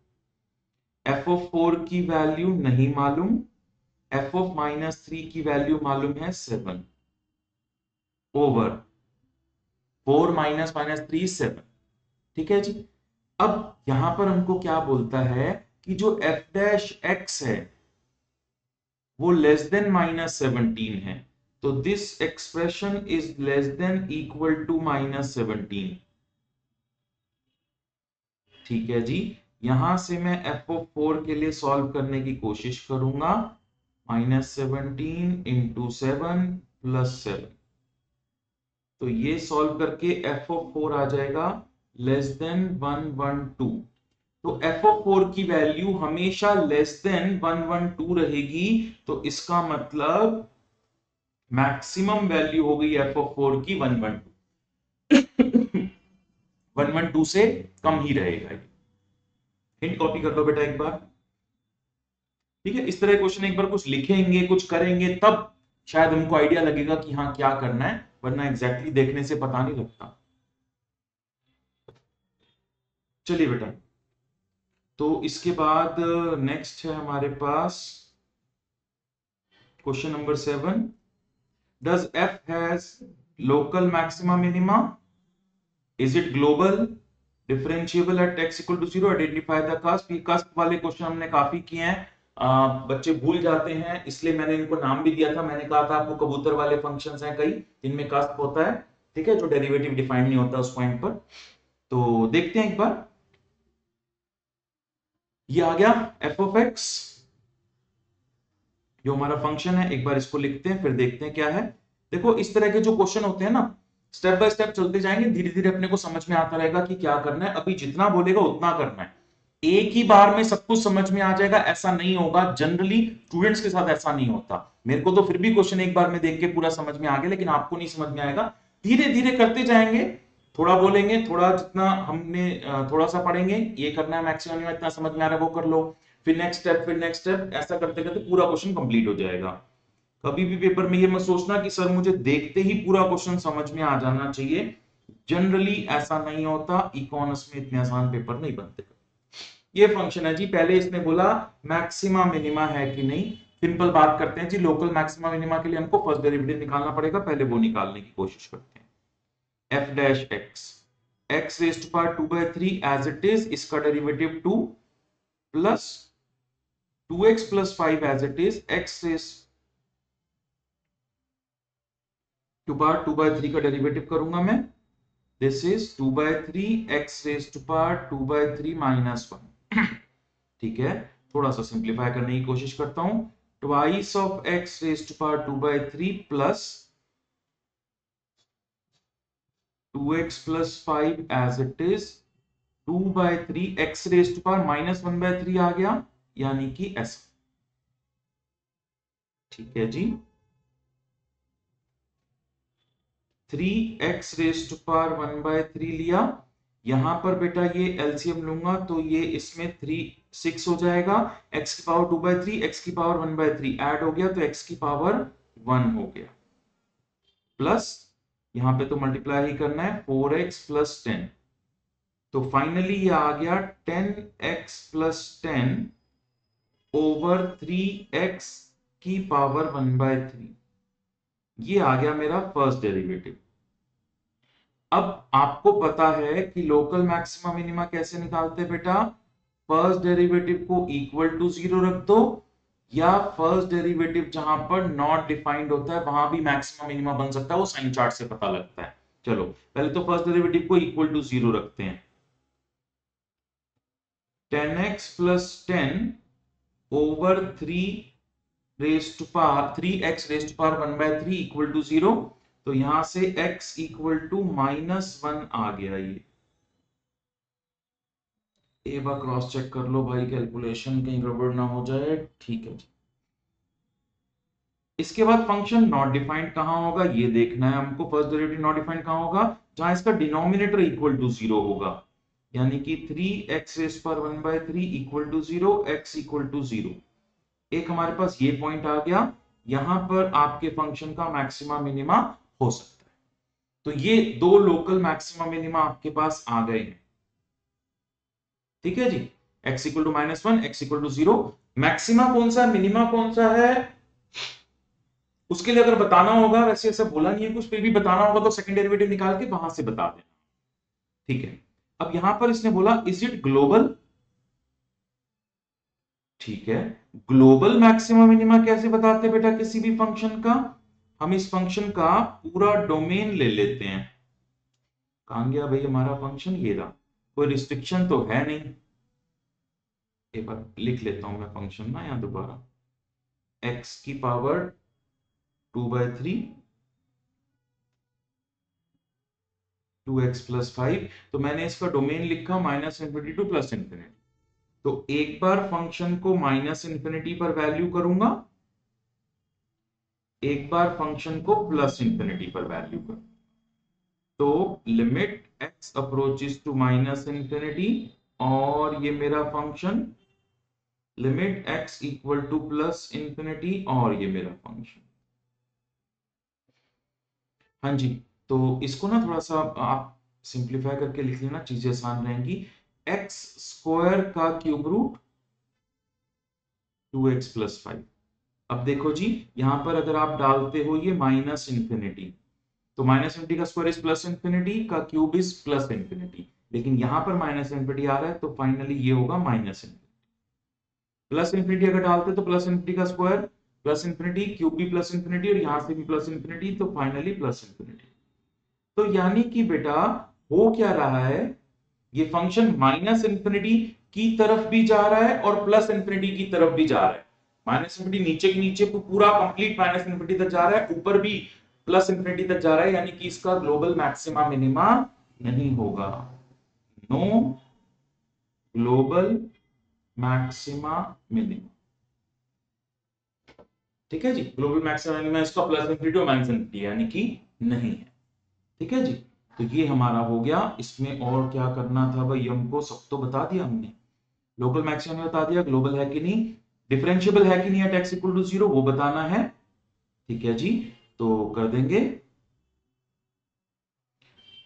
एफ ऑफ 4 की वैल्यू नहीं मालूम, एफ ऑफ -3 की वैल्यू मालूम है 7 ओवर 4 माइनस -3 7, ठीक है जी। अब यहां पर हमको क्या बोलता है कि जो एफ डैश एक्स है वो लेस देन -17 है, तो this expression is less than equal to -17, ठीक है जी। यहां से मैं एफ ऑफ 4 के लिए सॉल्व करने की कोशिश करूंगा। -17 इंटू 7 प्लस 7, तो ये सॉल्व करके एफ ऑफ 4 आ जाएगा लेस देन 112। तो एफ ऑफ 4 की वैल्यू हमेशा लेस देन 112 रहेगी, तो इसका मतलब मैक्सिमम वैल्यू हो गई एफ ऑफ 4 की 112। 112 से कम ही रहेगा। हिंट कॉपी कर लो बेटा एक बार, ठीक है। इस तरह क्वेश्चन एक बार कुछ लिखेंगे, कुछ करेंगे, तब शायद हमको आइडिया लगेगा कि हाँ क्या करना है, वरना एग्जैक्टली देखने से पता नहीं लगता। चलिए बेटा, तो इसके बाद नेक्स्ट है हमारे पास question number 7। Does f has local maxima minima, is it global, differentiable at x equal to 0, identify the cusp. ये कस्प वाले क्वेश्चन हमने काफी किए हैं, बच्चे भूल जाते हैं, इसलिए मैंने इनको नाम भी दिया था। मैंने कहा था आपको कबूतर वाले फंक्शंस हैं कई जिनमें कस्प होता है, ठीक है, जो डेरिवेटिव डिफाइन नहीं होता उस पॉइंट पर। तो देखते हैं एक बार, ये आ गया एफ ऑफ एक्स जो हमारा फंक्शन है। एक बार इसको लिखते हैं फिर देखते हैं क्या है। देखो इस तरह के जो क्वेश्चन होते हैं ना, स्टेप बाय स्टेप चलते जाएंगे, धीरे धीरे अपने को समझ में आता रहेगा कि क्या करना है। अभी जितना बोलेगा उतना करना है, एक ही बार में सब कुछ समझ में आ जाएगा ऐसा नहीं होगा। जनरली स्टूडेंट्स के साथ ऐसा नहीं होता। मेरे को तो फिर भी क्वेश्चन एक बार में देख के पूरा समझ में आ गया, लेकिन आपको नहीं समझ में आएगा। धीरे धीरे करते जाएंगे, थोड़ा बोलेंगे, थोड़ा जितना हमने थोड़ा सा पढ़ेंगे, ये करना है मैक्सिमम में, इतना समझ में आ रहा है वो कर लो, फिर नेक्स्ट स्टेप, फिर नेक्स्ट स्टेप, ऐसा करते करते पूरा क्वेश्चन कंप्लीट हो जाएगा। कभी भी पेपर में ये मत सोचना कि सर मुझे देखते ही पूरा क्वेश्चन समझ में आ जाना चाहिए। जनरली ऐसा नहीं होता, इकोनॉमिक्स में इतने आसान पेपर नहीं बनते। ये फंक्शन है जी, पहले इसने बोला मैक्सिमा मिनिमा है कि नहीं। सिंपल बात करते हैं जी, लोकल मैक्सिमा मिनिमा के लिए हमको फर्स्ट डेरिवेटिव निकालना पड़ेगा, पहले वो निकालने की कोशिश करते हैं। F dash x, x raised to power 2/3 as it is, इसका derivative 2 plus 2x plus 5 as it is, x raised to power 2/3 का डेरिवेटिव करूंगा मैं, this is 2/3 x raised to power 2/3 minus 1। ठीक है, थोड़ा सा सिंप्लीफाई करने की कोशिश करता हूं। Twice of x raised to power 2/3 plus 2x plus 5 as it is 2/3 x raised to power -1/3 आ गया, यानी कि ऐसा। ठीक है जी, 3x रेज्ड टू पावर 1/3 लिया। यहां पर बेटा ये एलसीएम लूंगा तो ये इसमें 6 हो जाएगा। x की पावर 2/3, x की पावर 1/3 ऐड हो गया तो x की पावर 1 हो गया, प्लस यहां पे तो मल्टीप्लाई ही करना है 4x प्लस 10, तो फाइनली ये आ गया 10x प्लस 10 ओवर 3x की पावर 1/3। ये आ गया मेरा फर्स्ट डेरिवेटिव। अब आपको पता है कि लोकल मैक्सिमा मिनिमा कैसे निकालते हैं बेटा, फर्स्ट डेरिवेटिव को इक्वल टू 0 रख दो, या फर्स्ट डेरिवेटिव जहां पर नॉट डिफाइंड होता है वहां भी मैक्सिमम मिनिमा बन सकता है, वो साइन चार्ट से पता लगता है। चलो पहले तो फर्स्ट डेरिवेटिव को इक्वल टू 0 रखते हैं। 10x plus 10 over 3x raised power 1/3 equal to 0। तो यहां से x इक्वल टू -1 आ गया। ये एक बार क्रॉस चेक कर लो भाई, कैलकुलेशन कहीं गड़बड़ ना हो जाए। ठीक है जी। इसके बाद फंक्शन नॉट डिफाइंड कहां होगा ये देखना है हमको। फर्स्ट डेरिवेटिव नॉट डिफाइंड कहां होगा, जहां इसका डिनोमिनेटर इक्वल टू 0 होगा, यानी कि 3x raise power 1/3 equal to 0, x equal to 0। एक हमारे पास ये पॉइंट आ गया, यहां पर आपके फंक्शन का मैक्सिमा मिनिमा हो सकता है। तो ये दो लोकल मैक्सिमा मिनिमा आपके पास आ गए हैं। ठीक है जी। x equal to -1, x equal to 0। Maxima कौन सा है, मिनिमा कौन सा है, उसके लिए अगर बताना होगा, वैसे ऐसा बोला नहीं है कुछ, फिर भी बताना होगा तो सेकंड डेरिवेटिव निकाल के वहां से बता देना। ठीक है। अब यहां पर इसने बोला इज इट ग्लोबल। ठीक है। ग्लोबल मैक्सिमा मिनिमा कैसे बताते हैं बेटा किसी भी फंक्शन का, हम इस फंक्शन का पूरा डोमेन ले लेते हैं। कहां गया भाई हमारा फंक्शन, ये रहा। कोई रिस्ट्रिक्शन तो है नहीं। एक बार लिख लेता हूं मैं फंक्शन ना यहां दोबारा, x की पावर 2/3 2x प्लस 5। तो मैंने इसका डोमेन लिखा -∞ टू +∞। तो एक बार फंक्शन को -∞ पर वैल्यू करूंगा, एक बार फंक्शन को +∞ पर वैल्यू करूंगा। तो लिमिट x अप्रोचेस टू -∞, और ये मेरा function limit x equal to +∞, और ये मेरा फंक्शन। हाँ जी। तो इसको ना थोड़ा सा आप सिंप्लीफाई करके लिख लेना, चीजें आसान रहेंगी। x स्क्वायर का क्यूब रूट 2x प्लस 5। अब देखो जी, यहां पर अगर आप डालते हो ये -∞, तो -∞ का स्क्वायर इज +∞, का क्यूब इज +∞, लेकिन यहां पर -∞ आ रहा है तो फाइनली ये होगा -∞। +∞ अगर डालते तो +∞ का स्क्वायर +∞, क्यूब भी +∞, और यहां से भी +∞, तो फाइनली +∞। तो यानी कि बेटा हो क्या रहा है, ये फंक्शन -∞ की तरफ भी जा रहा है और +∞ की तरफ भी जा रहा है। -∞ नीचे के नीचे पूरा कंप्लीट -∞ तक जा रहा है, ऊपर भी +∞ तक जा रहा है, यानी कि इसका ग्लोबल मैक्सिमा मिनिमा नहीं होगा। No global maxima minima. ठीक है जी। ग्लोबल मैक्सिमा मिनिमा इसका +∞ और -∞ यानी कि नहीं है। ठीक है जी। तो ये हमारा हो गया। इसमें और क्या करना था भाई हमको, सब तो बता दिया हमने। लोकल मैक्सिमम बता दिया, ग्लोबल है कि नहीं, डिफरेंशिएबल है कि नहीं एट x इक्वल टू 0 वो बताना है। ठीक है जी। तो कर देंगे।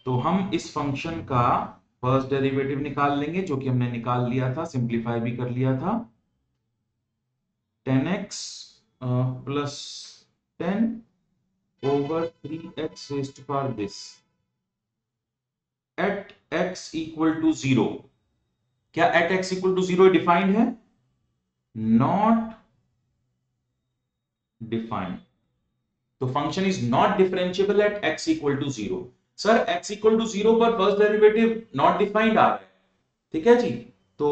तो हम इस फंक्शन का फर्स्ट डेरिवेटिव निकाल लेंगे, जो कि हमने निकाल लिया था, सिंप्लीफाई भी कर लिया था। 10x plus 10 over 3x raised power this at x equal to 0। क्या at x equal to 0 defined है, नॉट डिफाइंड। तो function is not differentiable at x equal to 0। Sir x equal to 0 पर फर्स्ट डेरिवेटिव नॉट डिफाइंड आ रहा है। ठीक है जी। तो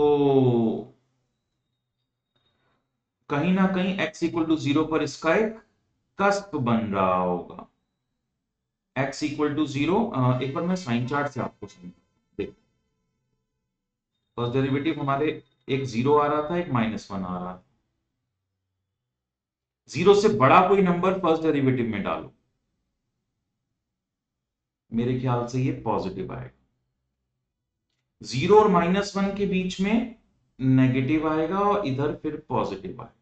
कहीं ना कहीं x इक्वल टू 0 पर इसका एक कस्प बन रहा होगा। x इक्वल टू 0, एक बार मैं साइन चार्ट से आपको समझाता हूं। देखो फर्स्ट डेरिवेटिव हमारे एक 0 आ रहा था, एक -1 आ रहा था। 0 से बड़ा कोई नंबर फर्स्ट डेरिवेटिव में डालो, मेरे ख्याल से ये पॉजिटिव आएगा। 0 और -1 के बीच में नेगेटिव आएगा और इधर फिर पॉजिटिव आएगा।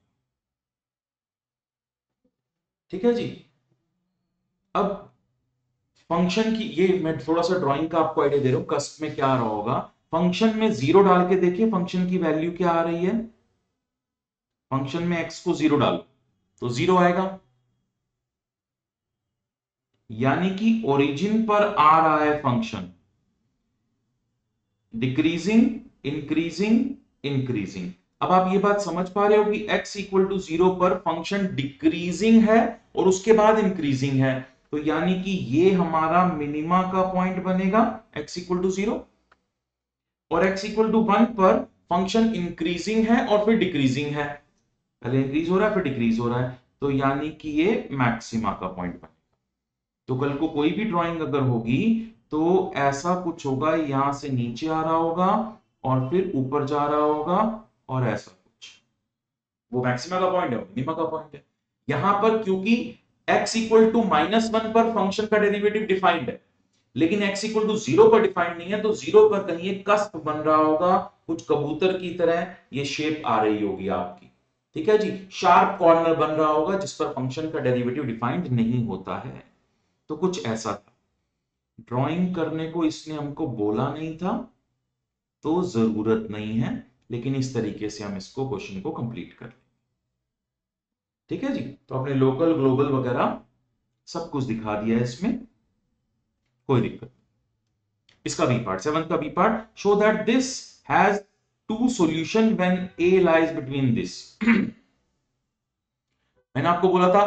ठीक है जी। अब फंक्शन की ये मैं थोड़ा सा ड्राइंग का आपको आइडिया दे रहा हूं, कस्प में क्या आ रहा होगा। फंक्शन में 0 डाल के देखिए फंक्शन की वैल्यू क्या आ रही है। फंक्शन में x को 0 डालो तो 0 आएगा, यानी कि ओरिजिन पर आ रहा है फंक्शन डिक्रीजिंग इंक्रीजिंग इंक्रीजिंग। अब आप ये बात समझ पा रहे हो कि x इक्वल टू 0 पर फंक्शन डिक्रीजिंग है और उसके बाद इंक्रीजिंग है, तो यानी कि ये हमारा मिनिमा का पॉइंट बनेगा x इक्वल टू 0, और x इक्वल टू 1 पर फंक्शन इंक्रीजिंग है और फिर डिक्रीजिंग है, पहले इंक्रीज हो रहा है फिर डिक्रीज हो रहा है, तो यानी कि ये मैक्सिमा का पॉइंट बनेगा। तो कल को कोई भी ड्राइंग अगर होगी तो ऐसा कुछ होगा, यहां से नीचे आ रहा होगा और फिर ऊपर जा रहा होगा और ऐसा कुछ, वो मैक्सिमा का पॉइंट है, मिनिमा का पॉइंट है। यहां पर क्योंकि x इक्वल टू -1 पर फंक्शन का डेरिवेटिव डिफाइंड है, लेकिन x इक्वल टू 0 पर डिफाइंड नहीं है, तो 0 पर कहीं एक कस्प बन रहा होगा, कुछ कबूतर की तरह ये शेप आ रही होगी आपकी, ठीक है जी, शार्प कॉर्नर बन रहा होगा जिस पर फंक्शन का डेरिवेटिव डिफाइंड नहीं होता है। तो कुछ ऐसा था, ड्राइंग करने को इसने हमको बोला नहीं था तो जरूरत नहीं है, लेकिन इस तरीके से हम इसको क्वेश्चन को कंप्लीट कर लें, ठीक है जी। तो अपने लोकल ग्लोबल वगैरह सब कुछ दिखा दिया है इसमें, कोई दिक्कत। इसका बी पार्ट, 7th का B part, show that this has two solution when a lies between this. मैंने आपको बोला था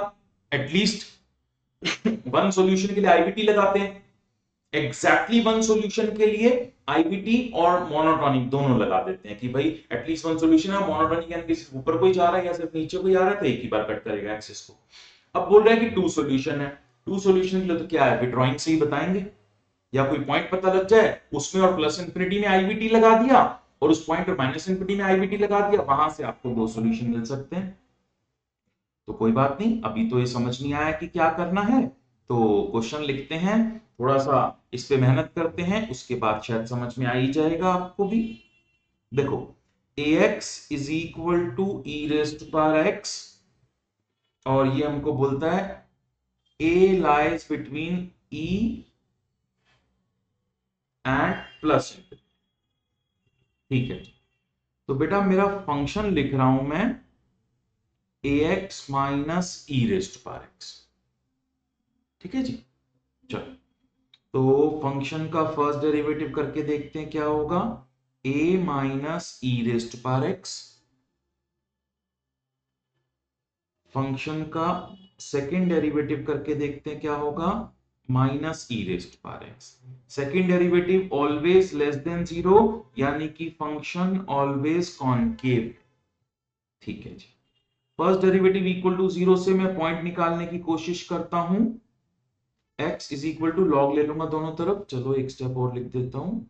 एटलीस्ट वन सॉल्यूशन के लिए आईवीटी लगाते हैं, एग्जैक्टली वन सॉल्यूशन के लिए आईवीटी और मोनोटोनिक दोनों लगा देते हैं कि भाई एटलीस्ट वन सॉल्यूशन है, मोनोटोनिक यानी कि सिर्फ ऊपर कोई जा रहा है या सिर्फ नीचे कोई आ रहा है, तो एक ही बार कट करेगा एक्सिस को। अब बोल रहा है कि टू सॉल्यूशन है, टू सॉल्यूशन के लिए तो क्या है, फिर ड्राइंग से ही बताएंगे, या कोई पॉइंट पता लग जाए उसमें और प्लस इंफिनिटी में आईवीटी लगा दिया और उस पॉइंट पर माइनस इंफिनिटी में आईवीटी लगा दिया, वहां से आपको दो सॉल्यूशन मिल सकते हैं। तो कोई बात नहीं, अभी तो ये समझ नहीं आया कि क्या करना है, तो क्वेश्चन लिखते हैं, थोड़ा सा इस पे मेहनत करते हैं, उसके बाद शायद समझ में आ ही जाएगा आपको भी। देखो ax is equal to e raised power x, और ये हमको बोलता है a lies between e and plus, ठीक है। तो बेटा मेरा फंक्शन लिख रहा हूं मैं ax minus e raised power x, ठीक है जी। चलो तो फंक्शन का फर्स्ट डेरिवेटिव करके देखते हैं क्या होगा, a minus e raised power x, function का सेकेंड डेरिवेटिव करके देखते हैं क्या होगा, minus e raised power x. Second derivative always less than zero, यानी कि फंक्शन ऑलवेज कॉनकेव, ठीक है जी। First derivative equal to zero से मैं पॉइंट निकालने की कोशिश करता हूं, x is equal to log ले लूंगा दोनों तरफ, चलो एक स्टेप और लिख देता हूं,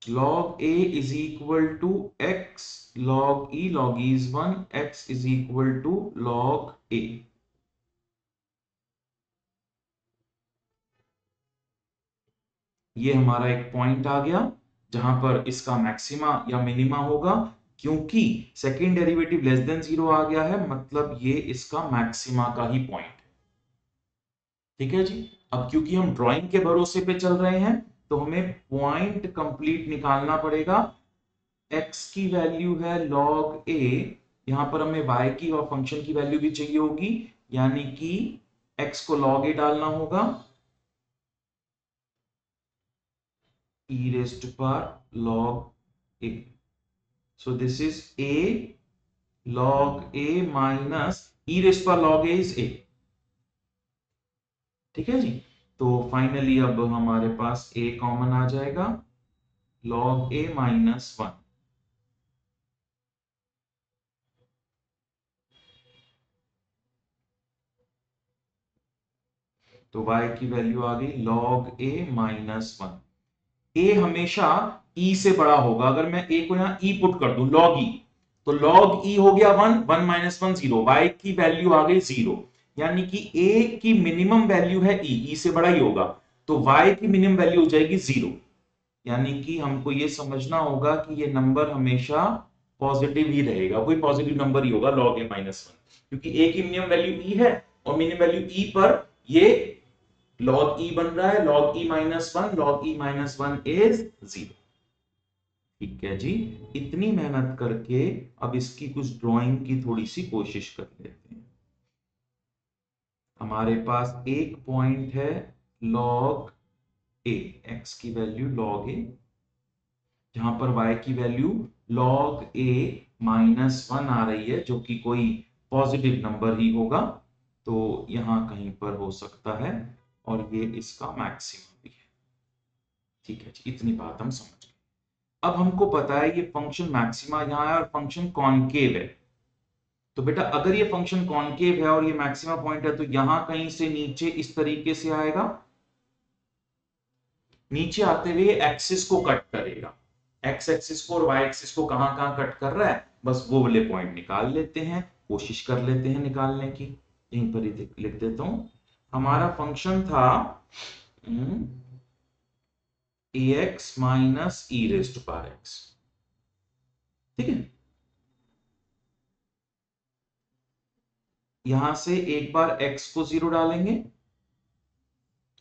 log a is equal to x log e, log e is 1, x is equal to log a। ये हमारा एक पॉइंट आ गया जहां पर इसका मैक्सिमा या मिनिमा होगा, क्योंकि second derivative less than zero आ गया है, मतलब ये इसका मैक्सिमा का ही पॉइंट है, ठीक है जी। अब क्योंकि हम ड्राइंग के भरोसे पे चल रहे हैं तो हमें पॉइंट कंप्लीट निकालना पड़ेगा। x की वैल्यू है log a, यहां पर हमें y की और फंक्शन की वैल्यू भी चाहिए होगी, यानी कि x को log a डालना होगा, e raised to power log a, so this is a log a minus e raised to power log a is a, ठीक है जी। तो फाइनली अब हमारे पास a कॉमन आ जाएगा, log a माइनस 1, तो y की वैल्यू आ गई log a माइनस 1। ए हमेशा ई से बड़ा होगा, अगर मैं ए को यहां ई पुट कर दूं लॉग ई, तो लॉग ई हो गया 1, 1 माइनस 1 0, वाई की वैल्यू आ गई 0, यानी कि ए की मिनिमम वैल्यू है ई से बड़ा ही होगा, तो वाई की मिनिमम वैल्यू हो जाएगी 0, यानी कि हमको ये समझना होगा कि ये नंबर हमेशा पॉजिटिव ही रहेगा, कोई पॉजिटिव नंबर ही होगा लॉग ए माइनस 1, क्योंकि ए की मिनिमम वैल्यू ई है और मिनिमम वैल्यू ई पर ये log e बन रहा है, log e minus 1, log e minus 1 is 0, ठीक है जी। इतनी मेहनत करके अब इसकी कुछ ड्राइंग की थोड़ी सी कोशिश कर लेते हैं। हमारे पास एक पॉइंट है log ए, x की वैल्यू log a, जहां पर y की वैल्यू log a -1 आ रही है, जो कि कोई पॉजिटिव नंबर ही होगा, तो यहां कहीं पर हो सकता है, और ये इसका मैक्सिमम भी है। ठीक है जी, इतनी बात हम समझ गए। अब हमको पता है ये फंक्शन मैक्सिमा यहाँ है और फंक्शन कॉनकेव है। तो बेटा अगर ये फंक्शन कॉनकेव है और ये मैक्सिमा पॉइंट है, तो यहां कहीं से नीचे इस तरीके से आएगा, नीचे आते हुए एक्सिस को कट करेगा। एक्स एक्सिस को और वाई एक्सिस को कहां कहां कट कर रहा है, बस वो वाले पॉइंट निकाल लेते हैं, कोशिश कर लेते हैं निकालने की। यहीं पर ही लिख देता हूं, हमारा फंक्शन था ax minus e raised power x. ठीक है, यहां से एक बार x को 0 डालेंगे,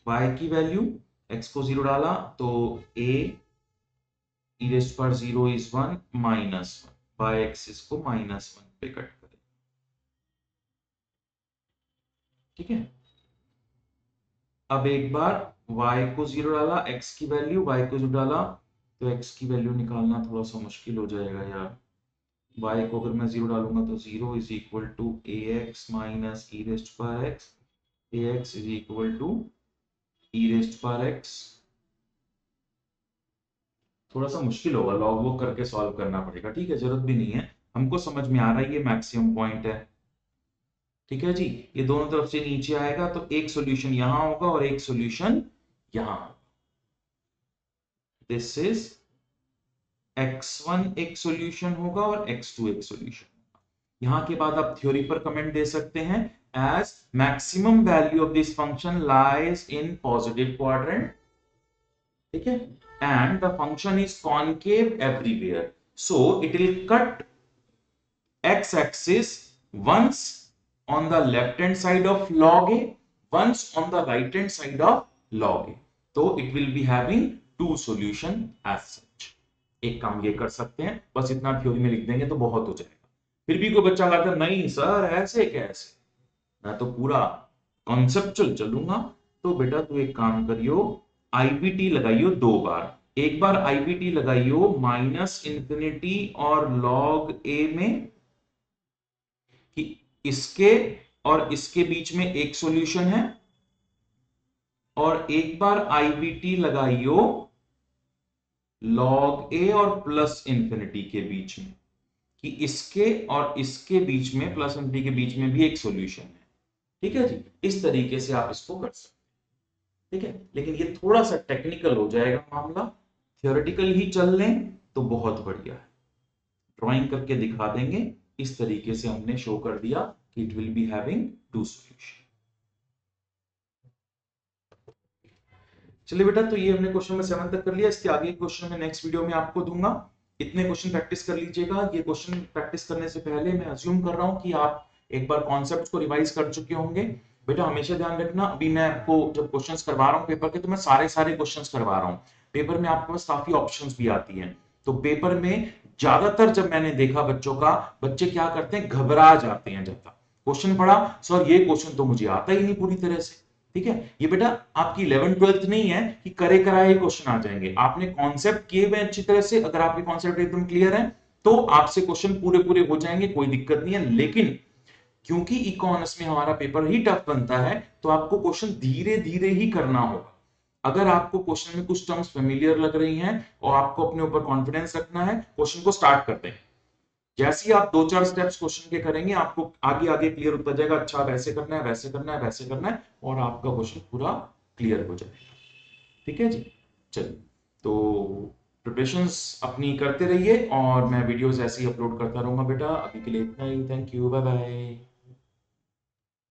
y की वैल्यू, x को 0 डाला तो a e raised power 0 is 1 minus 1, y axis को -1 पे कट करें। ठीक है, अब एक बार y को 0 डाला, x की वैल्यू, y को 0 डाला, तो x की वैल्यू निकालना थोड़ा सा मुश्किल हो जाएगा यार। y को अगर मैं 0 डालूंगा तो 0 is equal to ax minus e raised power x, ax is equal to e raised power x. थोड़ा सा मुश्किल होगा, लॉग बुक करके सॉल्व करना पड़ेगा। ठीक है, जरूरत भी नहीं है, हमको समझ में आ रहा है ये मैक्सिमम पॉइंट है। ठीक है जी, ये दोनों तरफ से नीचे आएगा, तो एक सॉल्यूशन यहां होगा और एक सॉल्यूशन यहां। दिस इज x1 एक सॉल्यूशन होगा और x2 एक सॉल्यूशन होगा। यहां के बाद आप थ्योरी पर कमेंट दे सकते हैं, as maximum value of this function lies in positive quadrant. ठीक है, and the function is concave everywhere, so it will cut x axis once on the left hand side of log a, once on the right hand side of log a, तो it will be having two solution as such। एक काम ये कर सकते हैं, बस इतना थ्योरी में लिख देंगे तो बहुत हो जाएगा। फिर भी कोई बच्चा कहता नहीं सर ऐसे कैसे, मैं तो पूरा कॉन्सेप्चुअल चलूंगा, तो बेटा तू एक काम करियो, आईबीटी लगाइयो 2 बार। एक बार आईबीटी लगाइयो -इंफिनिटी और log a में, कि इसके और इसके बीच में एक सॉल्यूशन है, और एक बार आईबीटी लगाइयो log a और प्लस इंफिनिटी के बीच में, कि इसके और इसके बीच में, प्लस इंफिनिटी के बीच में भी एक सॉल्यूशन है। ठीक है जी, इस तरीके से आप इसको कर सकते हैं। ठीक है, लेकिन ये थोड़ा सा टेक्निकल हो जाएगा मामला, थियोरेटिकल ही चल लें तो बहुत बढ़िया है। ड्राइंग करके दिखा देंगे, इस तरीके से हमने शो कर दिया कि it will be having two solution. चलिए बेटा, तो ये हमने क्वेश्चन नंबर 7 तक कर लिया। इसके आगे क्वेश्चन में नेक्स्ट वीडियो में आपको दूंगा, इतने क्वेश्चन प्रैक्टिस कर लीजिएगा। ये क्वेश्चन प्रैक्टिस करने से पहले मैं अज्यूम कर रहा हूं कि आप एक बार कॉन्सेप्ट को रिवाइज कर चुके होंगे। बेटा हमेशा ध्यान रखना, अभी मैं आपको जब क्वेश्चंस करवा रहा हूँ पेपर के, तो मैं सारे क्वेश्चंस करवा रहा हूँ। पेपर में आपके पास काफी ऑप्शंस भी आती हैं, तो पेपर में ज्यादातर जब मैंने देखा बच्चों का, बच्चे क्या करते हैं, घबरा जाते हैं। ज्यादा क्वेश्चन पढ़ा, सर ये क्वेश्चन तो मुझे आता ही नहीं पूरी तरह से। ठीक है, ये बेटा आपकी 11th-12th नहीं है कि करे कराए क्वेश्चन आ जाएंगे, आपने कॉन्सेप्ट किए हुए अच्छी तरह से, अगर आपके कॉन्सेप्ट एकदम क्लियर है तो आपसे क्वेश्चन पूरे पूरे हो जाएंगे, कोई दिक्कत नहीं है। लेकिन क्योंकि इकोनॉमिक्स में हमारा पेपर ही टफ बनता है, तो आपको क्वेश्चन धीरे धीरे ही करना होगा। अगर आपको क्वेश्चन में कुछ टर्म्स फेमिलियर लग रही हैं और आपको अपने ऊपर कॉन्फिडेंस रखना है, क्वेश्चन को स्टार्ट करते हैं। जैसे ही आप 2-4 स्टेप्स क्वेश्चन के करेंगे, आपको आगे आगे क्लियर होता जाएगा, अच्छा वैसे करना है, वैसे करना है, वैसे करना है, और आपका क्वेश्चन पूरा क्लियर हो जाएगा। ठीक है जी, चलिए, तो प्रिपरेशंस अपनी करते रहिए और मैं वीडियोस ऐसे ही अपलोड करता रहूंगा बेटा। अभी के लिए इतना ही, थैंक यू, बाय बाय।